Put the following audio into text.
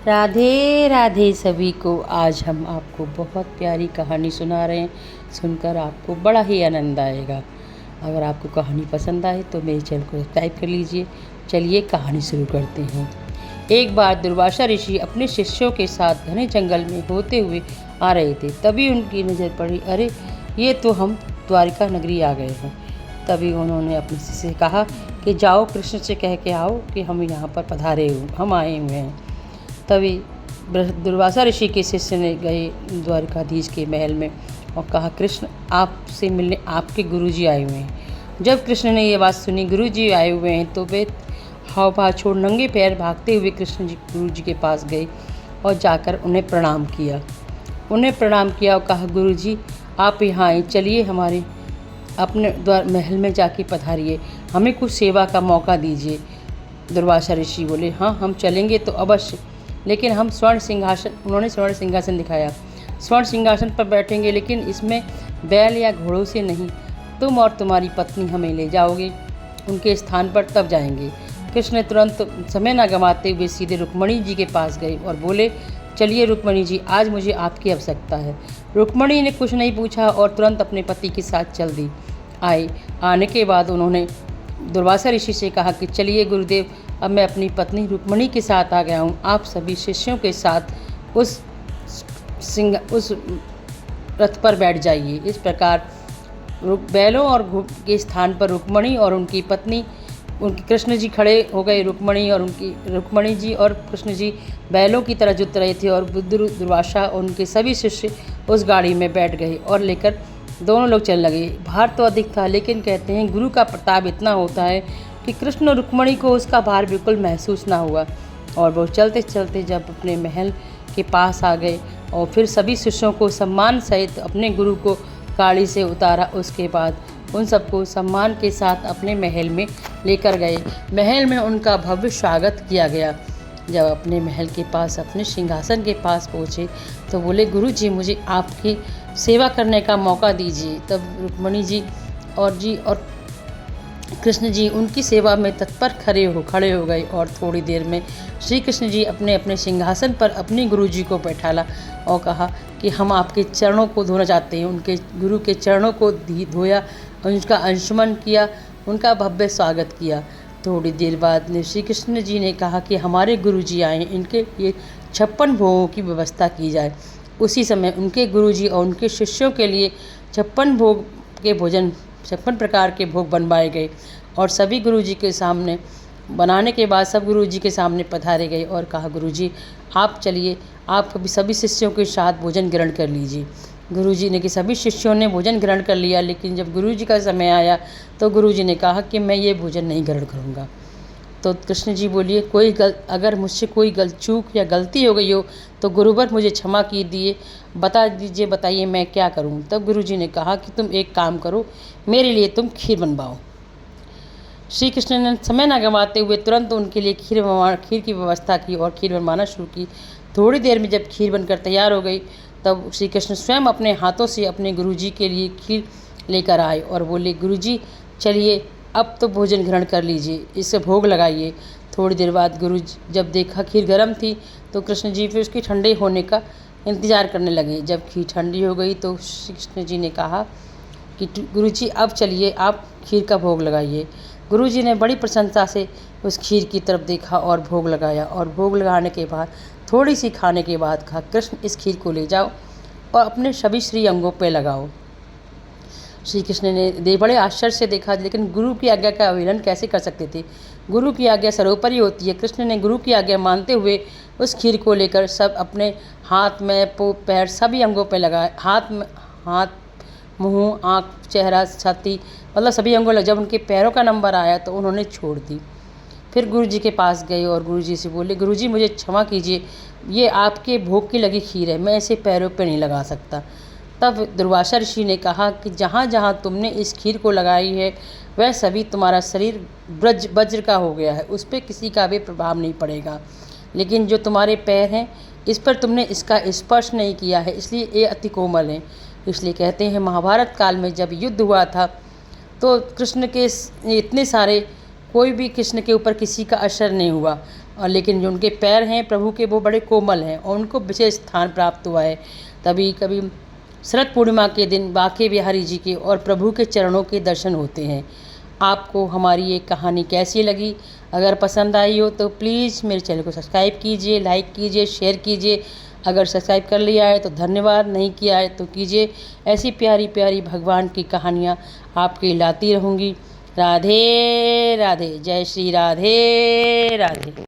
राधे राधे सभी को। आज हम आपको बहुत प्यारी कहानी सुना रहे हैं। सुनकर आपको बड़ा ही आनंद आएगा। अगर आपको कहानी पसंद आए तो मेरे चैनल को सब्सक्राइब कर लीजिए। चलिए कहानी शुरू करते हैं। एक बार दुर्वासा ऋषि अपने शिष्यों के साथ घने जंगल में होते हुए आ रहे थे। तभी उनकी नज़र पड़ी, अरे ये तो हम द्वारिका नगरी आ गए हैं। तभी उन्होंने अपने शिष्य से कहा कि जाओ कृष्ण से कह के आओ कि हम यहाँ पर हम आए हुए हैं। तभी दुर्वासा ऋषि के शिष्य ने गए द्वारकाधीश के महल में और कहा, कृष्ण आपसे मिलने आपके गुरुजी आए हुए हैं। जब कृष्ण ने ये बात सुनी, गुरुजी आए हुए हैं, तो वे हाव भाव छोड़ नंगे पैर भागते हुए कृष्ण जी गुरुजी के पास गए और जाकर उन्हें प्रणाम किया और कहा, गुरुजी आप यहाँ आए, चलिए हमारे अपने महल में जाके पधारिए, हमें कुछ सेवा का मौका दीजिए। दुर्वासा ऋषि बोले, हाँ हम चलेंगे तो अवश्य, लेकिन हम उन्होंने स्वर्ण सिंहासन दिखाया। स्वर्ण सिंहासन पर बैठेंगे, लेकिन इसमें बैल या घोड़ों से नहीं, तुम और तुम्हारी पत्नी हमें ले जाओगे उनके स्थान पर, तब जाएंगे। कृष्ण ने तुरंत समय न गंवाते हुए सीधे रुक्मणी जी के पास गए और बोले, चलिए रुक्मणी जी, आज मुझे आपकी आवश्यकता है। रुक्मणी ने कुछ नहीं पूछा और तुरंत अपने पति के साथ चल दी। आने के बाद उन्होंने दुर्वासा ऋषि से कहा कि चलिए गुरुदेव, अब मैं अपनी पत्नी रुक्मणी के साथ आ गया हूँ। आप सभी शिष्यों के साथ उस रथ पर बैठ जाइए। इस प्रकार बैलों और के स्थान पर रुक्मणी और उनकी पत्नी कृष्ण जी खड़े हो गए। रुक्मणी जी और कृष्ण जी बैलों की तरह जुत रहे थे और दुर्वासा और उनके सभी शिष्य उस गाड़ी में बैठ गए और लेकर दोनों लोग चलने लगे। भार तो अधिक था, लेकिन कहते हैं गुरु का प्रताप इतना होता है कि कृष्ण रुक्मणी को उसका भार बिल्कुल महसूस ना हुआ। और वो चलते चलते जब अपने महल के पास आ गए और फिर सभी शिष्यों को सम्मान सहित अपने गुरु को गाड़ी से उतारा, उसके बाद उन सबको सम्मान के साथ अपने महल में लेकर गए। महल में उनका भव्य स्वागत किया गया। जब अपने महल के पास अपने सिंहासन के पास पहुँचे तो बोले, गुरु जी मुझे आपकी सेवा करने का मौका दीजिए। तब रुक्मणी जी और कृष्ण जी उनकी सेवा में तत्पर खड़े हो गए और थोड़ी देर में श्री कृष्ण जी अपने अपने सिंहासन पर अपने गुरु जी को बैठाला और कहा कि हम आपके चरणों को धोना चाहते हैं। उनके गुरु के चरणों को धोया, उनका अंशुमन किया, उनका भव्य स्वागत किया। थोड़ी देर बाद श्री कृष्ण जी ने कहा कि हमारे गुरु जी आए, इनके लिए 56 भोगों की व्यवस्था की जाए। उसी समय उनके गुरुजी और उनके शिष्यों के लिए 56 प्रकार के भोग बनवाए गए और सभी गुरुजी के सामने बनाने के बाद सब गुरुजी के सामने पधारे गए और कहा, गुरुजी आप चलिए, आप सभी शिष्यों के साथ भोजन ग्रहण कर लीजिए। गुरुजी ने कि सभी शिष्यों ने भोजन ग्रहण कर लिया, लेकिन जब गुरुजी का समय आया तो गुरुजी ने कहा कि मैं ये भोजन नहीं ग्रहण करूँगा। तो कृष्ण जी बोलिए, अगर मुझसे कोई चूक या गलती हो गई हो तो गुरुवर मुझे क्षमा कीजिए, बताइए मैं क्या करूं। तब गुरुजी ने कहा कि तुम एक काम करो, मेरे लिए तुम खीर बनवाओ। श्री कृष्ण ने समय न गंवाते हुए तुरंत उनके लिए खीर की व्यवस्था की और खीर बनवाना शुरू की। थोड़ी देर में जब खीर बनकर तैयार हो गई तब श्री कृष्ण स्वयं अपने हाथों से अपने गुरुजी के लिए खीर लेकर आए और बोले, गुरुजी चलिए अब तो भोजन ग्रहण कर लीजिए, इससे भोग लगाइए। थोड़ी देर बाद गुरु जब देखा खीर गर्म थी तो कृष्ण जी फिर उसके ठंडे होने का इंतज़ार करने लगे। जब खीर ठंडी हो गई तो श्री कृष्ण जी ने कहा कि गुरुजी अब चलिए आप खीर का भोग लगाइए। गुरुजी ने बड़ी प्रसन्नता से उस खीर की तरफ देखा और भोग लगाया और भोग लगाने के बाद थोड़ी सी खाने के बाद कहा, कृष्ण इस खीर को ले जाओ और अपने सभी श्री अंगों पर लगाओ। श्री कृष्ण ने बड़े आश्चर्य से देखा, लेकिन गुरु की आज्ञा का अवहेलना कैसे कर सकते थे। गुरु की आज्ञा सर्वोपरि होती है। कृष्ण ने गुरु की आज्ञा मानते हुए उस खीर को लेकर सब अपने हाथ में पैर सभी अंगों पर लगाए। हाथ मुंह, आँख, चेहरा, छाती, मतलब सभी अंगों। जब उनके पैरों का नंबर आया तो उन्होंने छोड़ दी। फिर गुरु जी के पास गए और गुरु जी से बोले, गुरु जी मुझे क्षमा कीजिए, ये आपके भोग की लगी खीर है, मैं इसे पैरों पर नहीं लगा सकता। तब दुर्वासा ऋषि ने कहा कि जहाँ जहाँ तुमने इस खीर को लगाई है वह सभी तुम्हारा शरीर वज्र का हो गया है, उस पर किसी का भी प्रभाव नहीं पड़ेगा। लेकिन जो तुम्हारे पैर हैं इस पर तुमने इसका स्पर्श नहीं किया है, इसलिए ये अति कोमल हैं। इसलिए कहते हैं महाभारत काल में जब युद्ध हुआ था तो कृष्ण के इतने सारे कोई भी कृष्ण के ऊपर किसी का असर नहीं हुआ। और लेकिन जो उनके पैर हैं प्रभु के वो बड़े कोमल हैं और उनको विशेष स्थान प्राप्त हुआ है। तभी कभी शरद पूर्णिमा के दिन बांके बिहारी जी के और प्रभु के चरणों के दर्शन होते हैं। आपको हमारी ये कहानी कैसी लगी? अगर पसंद आई हो तो प्लीज़ मेरे चैनल को सब्सक्राइब कीजिए, लाइक कीजिए, शेयर कीजिए। अगर सब्सक्राइब कर लिया है तो धन्यवाद, नहीं किया है तो कीजिए। ऐसी प्यारी प्यारी भगवान की कहानियाँ आपके लाती रहूँगी। राधे राधे। जय श्री राधे राधे।